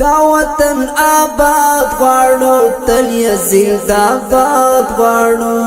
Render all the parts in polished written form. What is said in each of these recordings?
دا وطن آباد غواړو تل یې زنده‌باد غواړو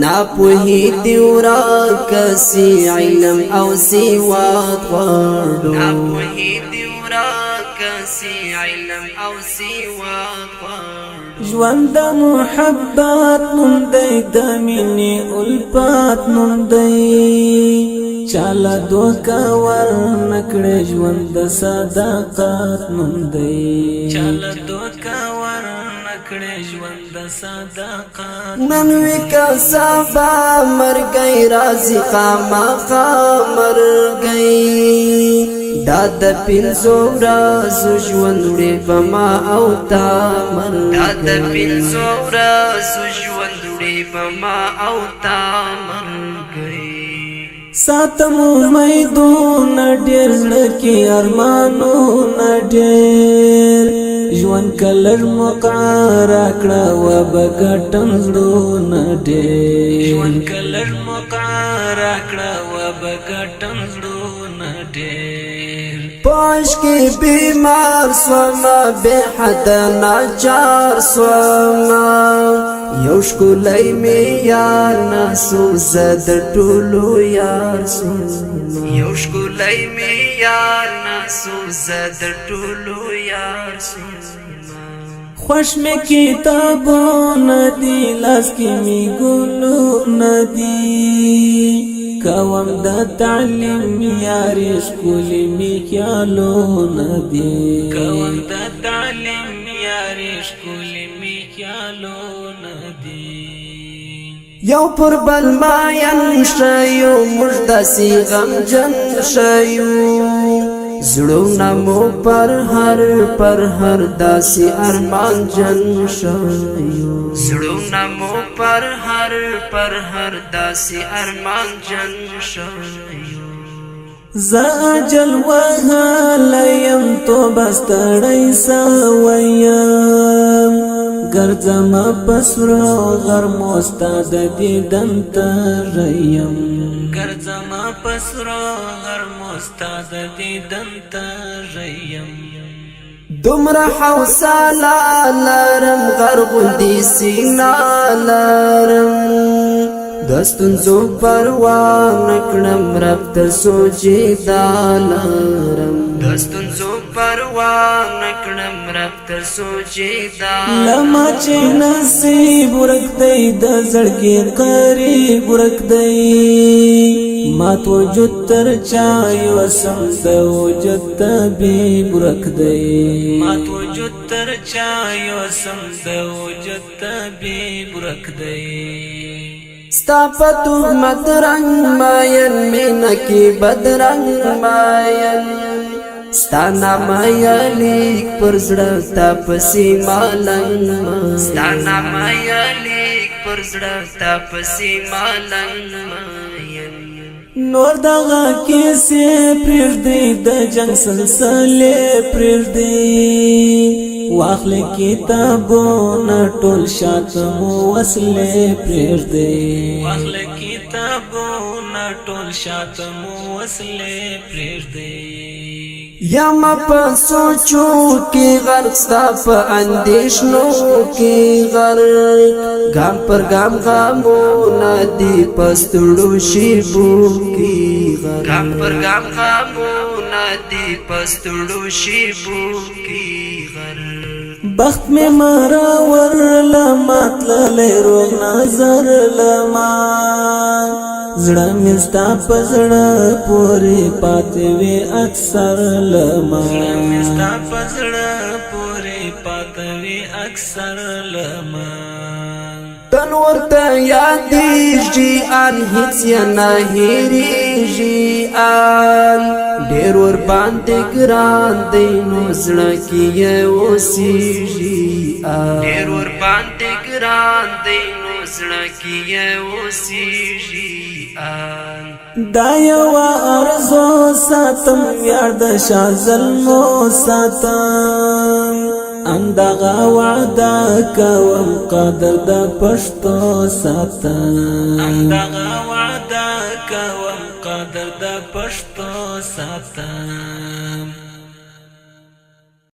ناپوهي دې ورکسي علم او سواد غواړو ناپوهي دې ورکسي علم او سواد غواړو ژوند د محبت نوم دی د مینې الفت نوم دی چاله دوکا ورنکړې ژوند د صداقت نوم دی چاله دوکا ورنکړې ژوند د صداقت نن وکا سبا مرګي راځي خامخا مرګي دا د پنځو ورځو ژوند وړي بما او تا مرګي دا د پنځو ورځو ژوند وړي بما او تا مرګي ساتم امیدون ډېر زړه کې ارمانون ډېر ژوند کلر مقرر کړه و بغټم زړونه ډېر ژوند کلر مقرر کړه و بغټم زړونه ډېر پاش کې بیمار سوما به حد ناچار سوما یو شکولای می یار ناسو زد ټولو یار سوما یو شکولای می یار ناسو زد ټولو یار سوما خوش می کتابونه دی لاس کې می ګلونه دی کوم د تعلیم یار شکولی می خیالونه دی کوم د تعلیم یار شکولی می خیالونه دی یو پر بل ماین شایو مردسی غم جن شایو زړونه مو پر هر داسې ارمان جن شایو زړونه مو پر هر داسې ارمان جن شایو زه اجل وهایم تو بستړی سویم ګرځم پسرو غرمو استاد دیدن تریم ګرځم پسرو غرمو استاد دیدن تریم دومره حوصله لرم غرغوندي سینا لرم دستون زو پروا نکړم رب ته سوچیدا لرم دستون زو پروا نکړم رب ته سوچیدا لما چې نصیب ورکدی د زړګي قریب ورکدی مات وجود تر چایو سم د وجود طبیب ورکدی مات وجود تر چایو سم د وجود طبیب ورکدی ستا په تهمت رنگ ماین مینا کی بدرنگ ماین ستا نام یلیک پر زړه تا پسې مالنګ ستا نام یلیک پر زړه تا پسې مالنګ نور دغه کیسې پرېږدي د جنگ سلسلې پرېږدي واخل کتابونه ټول شاته مو وسلې پرېږدي واخل کتابونه ټول شاته مو وسلې پرېږدي یم په سوچو کې غرق ستا په اندېښنو کې غرق ګام پر ګام غمونه دي په ستړو شېبو کې غرق ګام پر ګام غمونه دي په ستړو شېبو کې غرق بخت میں مراور لمات للی روغ نظر لما زړه مې ستا په زړه پورې پاتې وي اکثر لما زړه مې ستا په زړه پورې پاتې وي اکثر لما تن ورته یادېږي ان هیڅ یې نه هېرېږي ان ډېر ورباندې ګران دی نو زړه کې یې اوسېږي ډېر ورباندې ګران دی نو زړه کې یې اوسېږي دا یوه ارزو ساتم یار د شاه زلمو ساتم اندغه وعده کوم قدر د پښتو ساتم اندغه وعده کوم قدر د پښتو ساتم